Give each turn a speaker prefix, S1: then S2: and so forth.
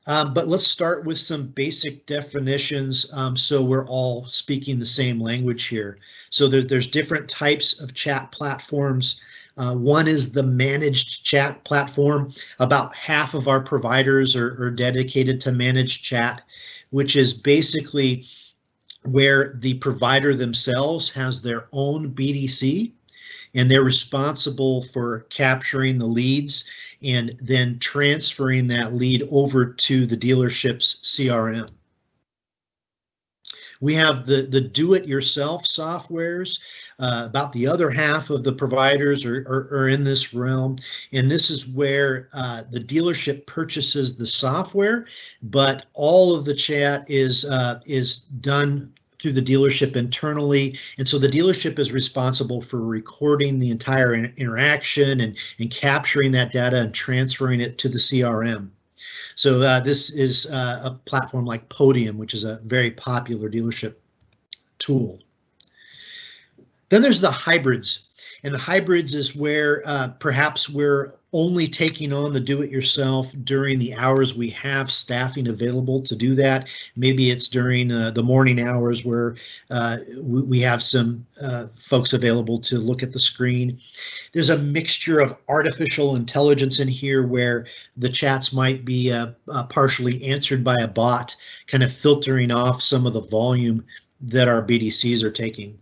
S1: But let's start with some basic definitions so we're all speaking the same language here. So there's different types of chat platforms. One is the managed chat platform. About half of our providers are dedicated to managed chat, which is basically where the provider themselves has their own BDC and they're responsible for capturing the leads and then transferring that lead over to the dealership's CRM. We have the do-it-yourself softwares. About the other half of the providers are in this realm, and this is where the dealership purchases the software, but all of the chat is done through the dealership internally, and so the dealership is responsible for recording the entire interaction and capturing that data and transferring it to the CRM. So this is a platform like Podium, which is a very popular dealership tool. Then there's the hybrids, and the hybrids is where perhaps we're only taking on the do-it-yourself during the hours we have staffing available to do that. Maybe it's during the morning hours where we have some folks available to look at the screen. There's a mixture of artificial intelligence in here where the chats might be partially answered by a bot, kind of filtering off some of the volume that our BDCs are taking.